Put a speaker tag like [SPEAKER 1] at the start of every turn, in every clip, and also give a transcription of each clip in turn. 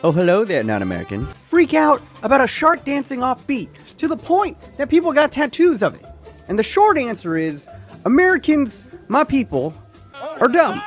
[SPEAKER 1] Oh, hello there, non-American. Freak out about a shark dancing off beat to the point that people got tattoos of it. And the short answer is, Americans, my people, are dumb.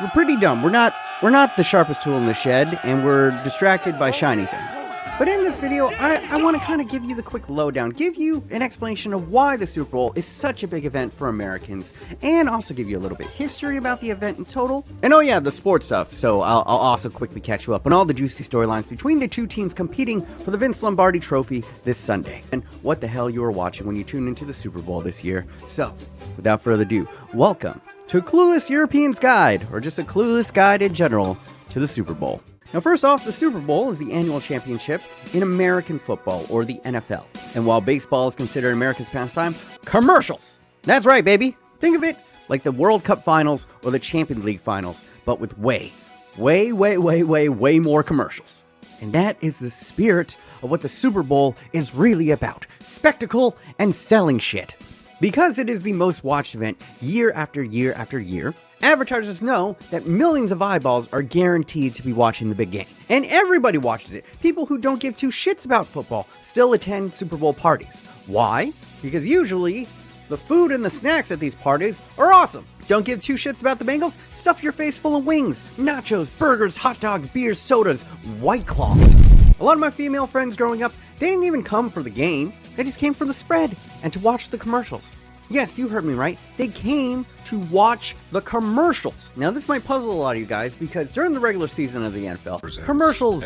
[SPEAKER 1] We're pretty dumb. We're not the sharpest tool in the shed, and we're distracted by shiny things. But in this video, I want to kind of give you the quick lowdown, give you an explanation of why the Super Bowl is such a big event for Americans, and also give you a little bit of history about the event in total. And oh yeah, the sports stuff, so I'll also quickly catch you up on all the juicy storylines between the two teams competing for the Vince Lombardi Trophy this Sunday, and what the hell you are watching when you tune into the Super Bowl this year. So, without further ado, welcome to a Clueless Europeans Guide, or just a Clueless Guide in general, to the Super Bowl. Now first off, the Super Bowl is the annual championship in American football, or the NFL. And while baseball is considered America's pastime, commercials! That's right, baby! Think of it like the World Cup finals or the Champions League finals, but with way more commercials. And that is the spirit of what the Super Bowl is really about. Spectacle and selling shit. Because it is the most watched event year after year after year, advertisers know that millions of eyeballs are guaranteed to be watching the big game. And everybody watches it. People who don't give two shits about football still attend Super Bowl parties. Why? Because usually, the food and the snacks at these parties are awesome. Don't give two shits about the Bengals? Stuff your face full of wings, nachos, burgers, hot dogs, beers, sodas, White Claws. A lot of my female friends growing up, they didn't even come for the game. They just came for the spread and to watch the commercials. Yes, you heard me right. They came to watch the commercials. Now, this might puzzle a lot of you guys because during the regular season of the NFL, commercials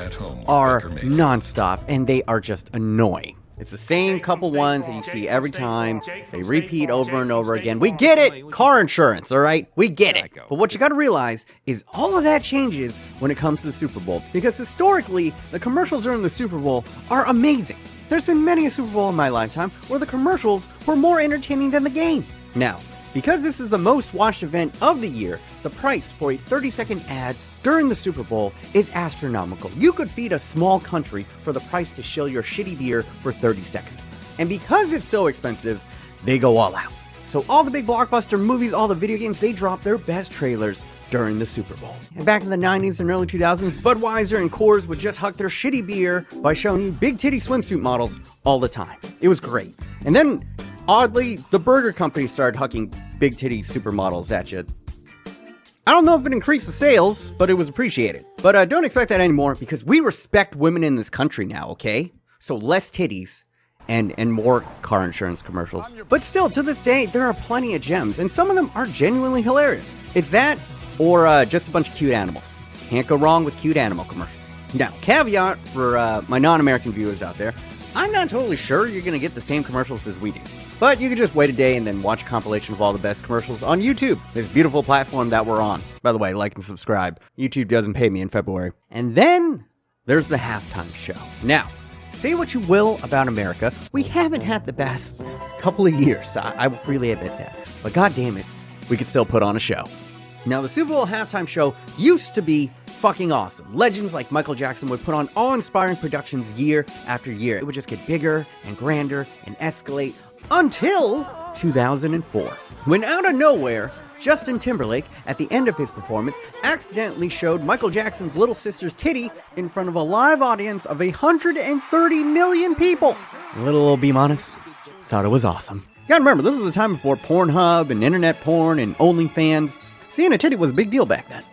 [SPEAKER 1] are nonstop and they are just annoying. It's the same couple ones that you see every time. They repeat over and over again. We get it! Car insurance, all right? We get it. But what you gotta realize is all of that changes when it comes to the Super Bowl. Because historically, the commercials during the Super Bowl are amazing. There's been many a Super Bowl in my lifetime where the commercials were more entertaining than the game. Now, because this is the most watched event of the year, the price for a 30-second ad during the Super Bowl is astronomical. You could feed a small country for the price to shill your shitty beer for 30 seconds. And because it's so expensive, they go all out. So all the big blockbuster movies, all the video games, they drop their best trailers during the Super Bowl. And back in the 90s and early 2000s, Budweiser and Coors would just huck their shitty beer by showing you big titty swimsuit models all the time. It was great. And then, oddly, the burger company started hucking big titty supermodels at you. I don't know if it increased the sales, but it was appreciated. But don't expect that anymore because we respect women in this country now, okay? So less titties and more car insurance commercials. But still, to this day, there are plenty of gems, and some of them are genuinely hilarious. It's that, or just a bunch of cute animals. Can't go wrong with cute animal commercials. Now, caveat for my non-American viewers out there, I'm not totally sure you're gonna get the same commercials as we do. But you can just wait a day and then watch a compilation of all the best commercials on YouTube, this beautiful platform that we're on. By the way, like and subscribe. YouTube doesn't pay me in February. And then there's the halftime show. Now, say what you will about America, we haven't had the best couple of years. I will freely admit that. But god damn it, we could still put on a show. Now, the Super Bowl halftime show used to be fucking awesome. Legends like Michael Jackson would put on awe-inspiring productions year after year. It would just get bigger and grander and escalate until 2004. When out of nowhere, Justin Timberlake, at the end of his performance, accidentally showed Michael Jackson's little sister's titty in front of a live audience of 130 million people. Little old BMOnus thought it was awesome. You gotta remember, this was the time before Pornhub and internet porn and OnlyFans. Seeing a titty was a big deal back then.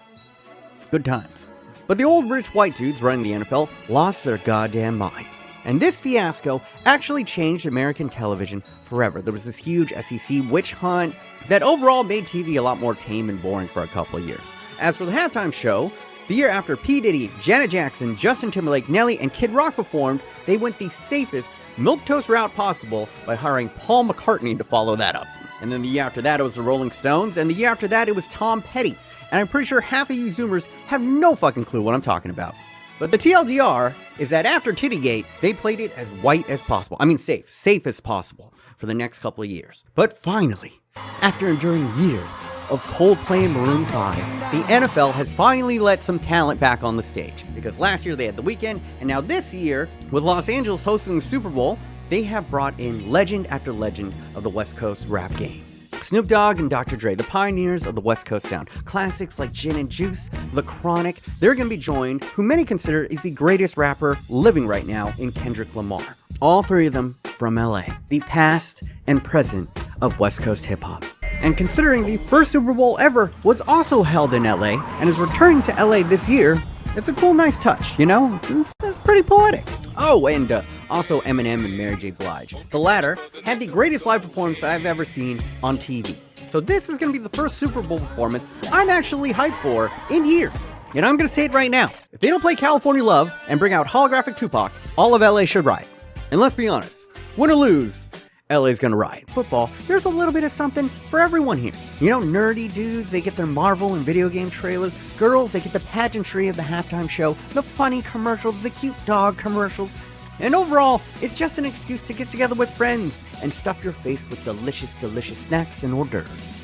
[SPEAKER 1] Good times. But the old rich white dudes running the NFL lost their goddamn minds. And this fiasco actually changed American television forever. There was this huge SEC witch hunt that overall made TV a lot more tame and boring for a couple of years. As for the halftime show, the year after P. Diddy, Janet Jackson, Justin Timberlake, Nelly, and Kid Rock performed, they went the safest milquetoast route possible by hiring Paul McCartney to follow that up. And then the year after that, it was the Rolling Stones, and the year after that, it was Tom Petty. And I'm pretty sure half of you Zoomers have no fucking clue what I'm talking about. But the TLDR is that after Tittygate, they played it as white as possible. I mean safe as possible for the next couple of years. But finally, after enduring years of Coldplay and Maroon 5, the NFL has finally let some talent back on the stage. Because last year they had The Weeknd, and now this year, with Los Angeles hosting the Super Bowl, they have brought in legend after legend of the West Coast rap game. Snoop Dogg and Dr. Dre, the pioneers of the West Coast sound. Classics like Gin and Juice, The Chronic, they're going to be joined, who many consider is the greatest rapper living right now in Kendrick Lamar. All three of them from LA, the past and present of West Coast hip-hop. And considering the first Super Bowl ever was also held in LA and is returning to LA this year, it's a cool, nice touch, you know? It's pretty poetic. Oh, and also Eminem and Mary J. Blige. The latter had the greatest live performance I've ever seen on TV. So this is going to be the first Super Bowl performance I'm actually hyped for in years. And I'm going to say it right now. If they don't play California Love and bring out holographic Tupac, all of LA should riot. And let's be honest, win or lose, LA's gonna riot. Football, there's a little bit of something for everyone here. You know, nerdy dudes, they get their Marvel and video game trailers. Girls, they get the pageantry of the halftime show, the funny commercials, the cute dog commercials. And overall, it's just an excuse to get together with friends and stuff your face with delicious, delicious snacks and hors d'oeuvres.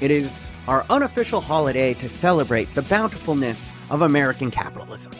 [SPEAKER 1] It is our unofficial holiday to celebrate the bountifulness of American capitalism.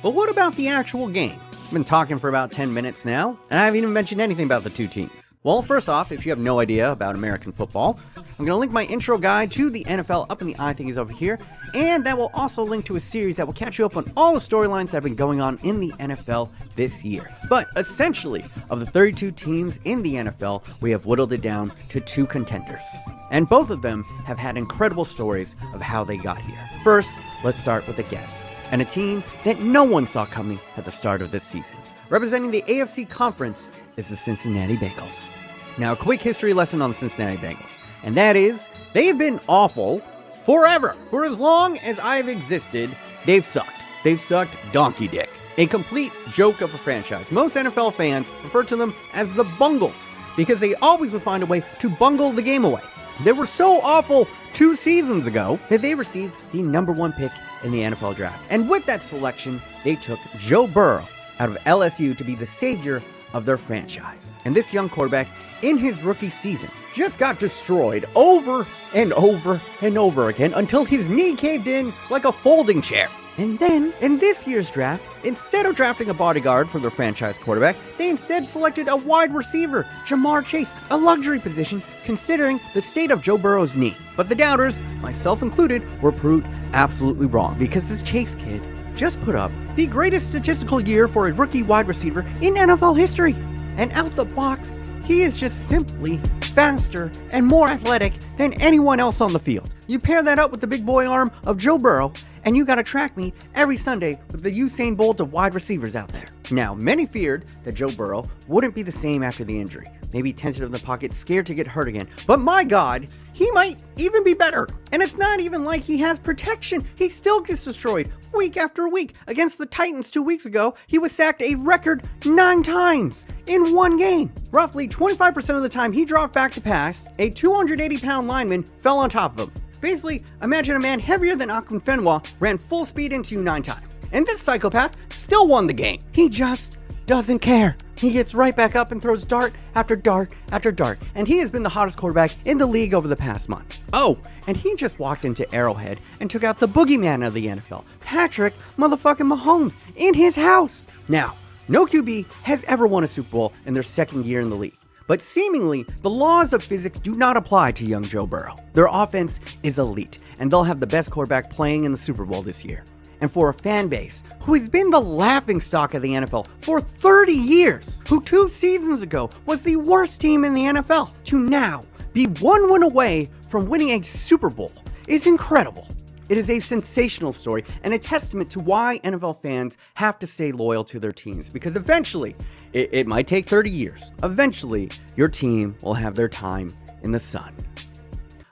[SPEAKER 1] But what about the actual game? I've been talking for about 10 minutes now, and I haven't even mentioned anything about the two teams. Well, first off, if you have no idea about American football, I'm going to link my intro guide to the NFL up in the eye thingies over here, and that will also link to a series that will catch you up on all the storylines that have been going on in the NFL this year. But essentially, of the 32 teams in the NFL, we have whittled it down to 2 contenders. And both of them have had incredible stories of how they got here. First, let's start with the guests, and a team that no one saw coming at the start of this season. Representing the AFC Conference is the Cincinnati Bengals. Now, a quick history lesson on the Cincinnati Bengals, and that is, they have been awful forever. For as long as I've existed, they've sucked. They've sucked donkey dick. A complete joke of a franchise. Most NFL fans refer to them as the Bungles, because they always would find a way to bungle the game away. They were so awful 2 seasons ago that they received the number 1 pick in the NFL draft. And with that selection, they took Joe Burrow out of LSU to be the savior of their franchise. And this young quarterback, in his rookie season, just got destroyed over and over and over again until his knee caved in like a folding chair. And then, in this year's draft, instead of drafting a bodyguard for their franchise quarterback, they instead selected a wide receiver, Jamar Chase, a luxury position considering the state of Joe Burrow's knee. But the doubters, myself included, were proved absolutely wrong, because this Chase kid just put up the greatest statistical year for a rookie wide receiver in NFL history. And out the box, he is just simply faster and more athletic than anyone else on the field. You pair that up with the big boy arm of Joe Burrow, and you got a track meet every Sunday with the Usain Bolt of wide receivers out there. Now, many feared that Joe Burrow wouldn't be the same after the injury. Maybe tentative in the pocket, scared to get hurt again. But my God, he might even be better. And it's not even like he has protection. He still gets destroyed week after week. Against the Titans 2 weeks ago, he was sacked a record 9 times in one game. Roughly 25% of the time he dropped back to pass, a 280-pound lineman fell on top of him. Basically, imagine a man heavier than Akinfenwa ran full speed into you 9 times. And this psychopath still won the game. He just doesn't care. He gets right back up and throws dart after dart after dart. And he has been the hottest quarterback in the league over the past month. Oh, and he just walked into Arrowhead and took out the boogeyman of the NFL, Patrick motherfucking Mahomes, in his house. Now, no QB has ever won a Super Bowl in their second year in the league. But seemingly, the laws of physics do not apply to young Joe Burrow. Their offense is elite, and they'll have the best quarterback playing in the Super Bowl this year. And for a fan base who has been the laughingstock of the NFL for 30 years, who 2 seasons ago was the worst team in the NFL, to now be 1 win away from winning a Super Bowl is incredible. It is a sensational story and a testament to why NFL fans have to stay loyal to their teams, because eventually, it might take 30 years, eventually your team will have their time in the sun.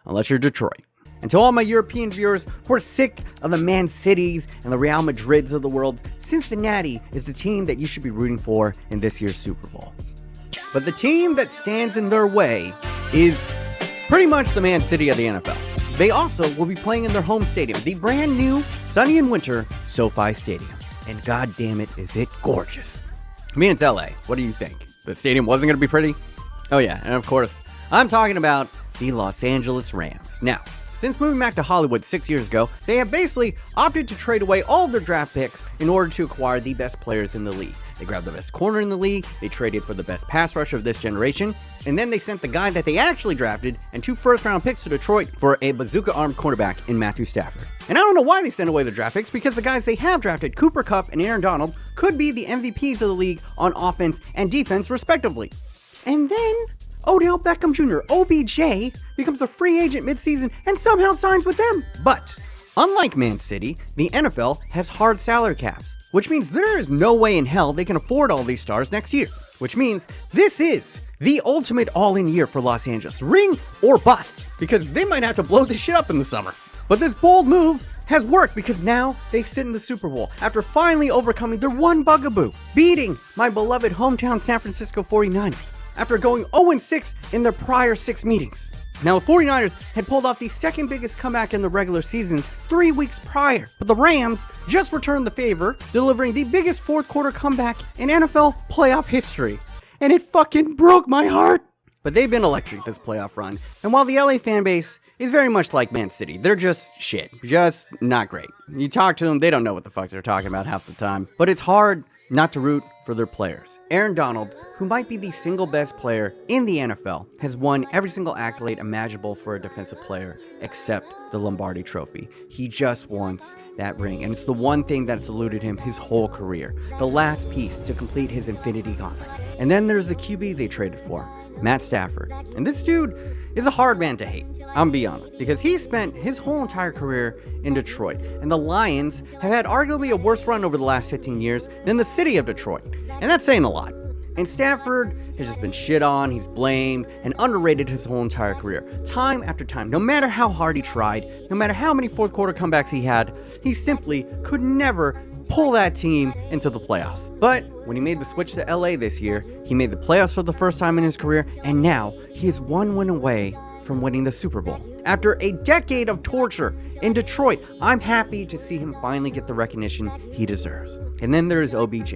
[SPEAKER 1] Unless you're Detroit. And to all my European viewers who are sick of the Man Cities and the Real Madrids of the world, Cincinnati is the team that you should be rooting for in this year's Super Bowl. But the team that stands in their way is pretty much the Man City of the NFL. They also will be playing in their home stadium, the brand new, sunny in winter, SoFi Stadium. And god damn it, is it gorgeous. I mean, it's LA. What do you think? The stadium wasn't going to be pretty? Oh yeah, and of course, I'm talking about the Los Angeles Rams. Now, Since moving back to Hollywood 6 years ago, they have basically opted to trade away all of their draft picks in order to acquire the best players in the league. They grabbed the best corner in the league, they traded for the best pass rusher of this generation, and then they sent the guy that they actually drafted and 2 first-round picks to Detroit for a bazooka-armed quarterback in Matthew Stafford. And I don't know why they sent away the draft picks, because the guys they have drafted, Cooper Kupp and Aaron Donald, could be the MVPs of the league on offense and defense, respectively. And then Odell Beckham Jr., OBJ, becomes a free agent midseason and somehow signs with them. But unlike Man City, the NFL has hard salary caps, which means there is no way in hell they can afford all these stars next year. Which means this is the ultimate all-in year for Los Angeles. Ring or bust, because they might have to blow this shit up in the summer. But this bold move has worked because now they sit in the Super Bowl after finally overcoming their one bugaboo, beating my beloved hometown San Francisco 49ers after going 0-6 in their prior 6 meetings. Now, the 49ers had pulled off the second biggest comeback in the regular season 3 weeks prior, but the Rams just returned the favor, delivering the biggest fourth quarter comeback in NFL playoff history. And it fucking broke my heart. But they've been electric this playoff run, and while the LA fan base is very much like Man City, they're just shit, just not great. You talk to them, they don't know what the fuck they're talking about half the time, but it's hard not to root for their players. Aaron Donald, who might be the single best player in the NFL, has won every single accolade imaginable for a defensive player except the Lombardi Trophy. He just wants that ring, and it's the one thing that's eluded him his whole career, the last piece to complete his infinity gauntlet. And then there's the QB they traded for, Matt Stafford. And this dude is a hard man to hate, I'm be honest, because he spent his whole entire career in Detroit, and the Lions have had arguably a worse run over the last 15 years than the city of Detroit, and that's saying a lot. And Stafford has just been shit on, he's blamed, and underrated his whole entire career. Time after time, no matter how hard he tried, no matter how many fourth quarter comebacks he had, he simply could never pull that team into the playoffs. But when he made the switch to LA this year, he made the playoffs for the first time in his career, and now he is one win away from winning the Super Bowl. After a decade of torture in Detroit, I'm happy to see him finally get the recognition he deserves. And then there is OBJ,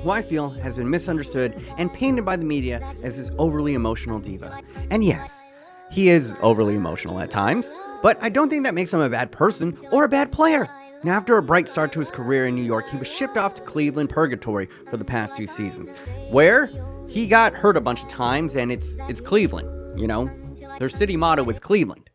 [SPEAKER 1] who I feel has been misunderstood and painted by the media as this overly emotional diva. And yes, he is overly emotional at times, but I don't think that makes him a bad person or a bad player. Now, after a bright start to his career in New York, he was shipped off to Cleveland purgatory for the past 2 seasons, where he got hurt a bunch of times, and it's Cleveland, you know? Their city motto is Cleveland.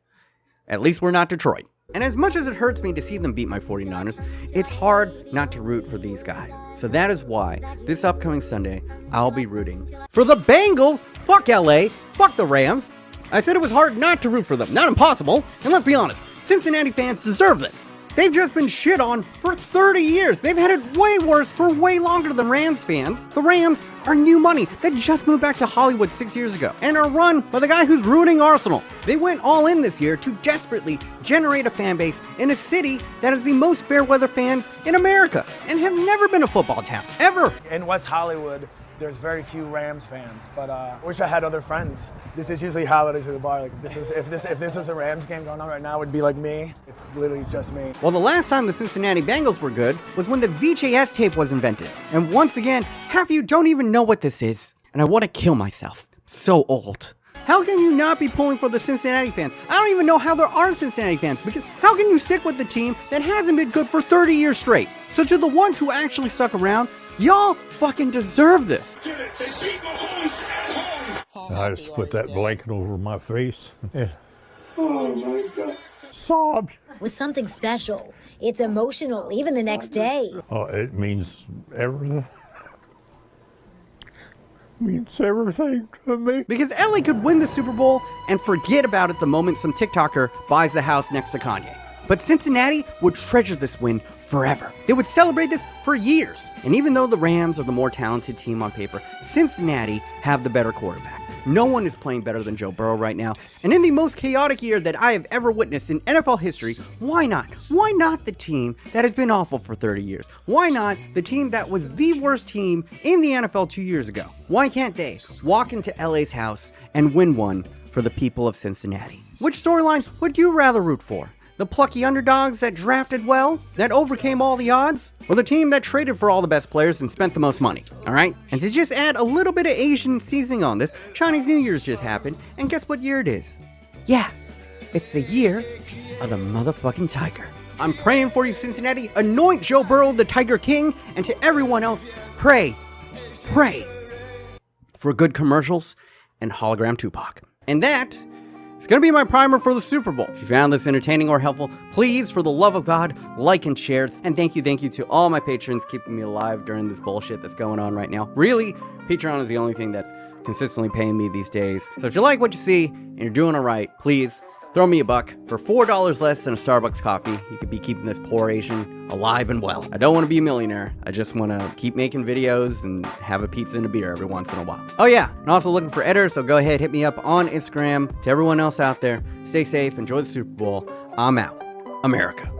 [SPEAKER 1] At least we're not Detroit. And as much as it hurts me to see them beat my 49ers, it's hard not to root for these guys. So that is why this upcoming Sunday, I'll be rooting for the Bengals. Fuck LA, fuck the Rams. I said it was hard not to root for them, not impossible. And let's be honest, Cincinnati fans deserve this. They've just been shit on for 30 years. They've had it way worse for way longer than Rams fans. The Rams are new money that just moved back to Hollywood 6 years ago and are run by the guy who's ruining Arsenal. They went all in this year to desperately generate a fan base in a city that has the most fair weather fans in America and have never been a football town, ever.
[SPEAKER 2] In West Hollywood, there's very few Rams fans, but I wish I had other friends. This is usually how it is at the bar. Like if this was a Rams game going on right now, it would be like me. It's literally just me.
[SPEAKER 1] Well, the last time the Cincinnati Bengals were good was when the VHS tape was invented. And once again, half of you don't even know what this is. And I want to kill myself. So old. How can you not be pulling for the Cincinnati fans? I don't even know how there are Cincinnati fans, because how can you stick with the team that hasn't been good for 30 years straight? So to the ones who actually stuck around, y'all fucking deserve this.
[SPEAKER 3] I just put that blanket over my face and sobbed.
[SPEAKER 4] Was something special. It's emotional, even the next day.
[SPEAKER 3] Oh, it means everything. Means everything to me.
[SPEAKER 1] Because LA could win the Super Bowl and forget about it the moment some TikToker buys the house next to Kanye. But Cincinnati would treasure this win forever. They would celebrate this for years. And even though the Rams are the more talented team on paper, Cincinnati have the better quarterback. No one is playing better than Joe Burrow right now. And in the most chaotic year that I have ever witnessed in NFL history, why not? Why not the team that has been awful for 30 years? Why not the team that was the worst team in the NFL 2 years ago? Why can't they walk into LA's house and win one for the people of Cincinnati? Which storyline would you rather root for? The plucky underdogs that drafted well, that overcame all the odds, or the team that traded for all the best players and spent the most money, alright? And to just add a little bit of Asian seasoning on this, Chinese New Year's just happened, and guess what year it is? Yeah, it's the year of the motherfucking Tiger. I'm praying for you, Cincinnati. Anoint Joe Burrow the Tiger King, and to everyone else, pray for good commercials and hologram Tupac. And that is going to be my primer for the Super Bowl. If you found this entertaining or helpful, please, for the love of God, like and share. And thank you to all my patrons keeping me alive during this bullshit that's going on right now. Really, Patreon is the only thing that's consistently paying me these days. So if you like what you see and you're doing all right, please throw me a buck. For $4 less than a Starbucks coffee, you could be keeping this poor Asian alive and well. I don't want to be a millionaire. I just want to keep making videos and have a pizza and a beer every once in a while. Oh yeah, and also looking for editors, so go ahead, hit me up on Instagram. To everyone else out there, stay safe, enjoy the Super Bowl. I'm out. America.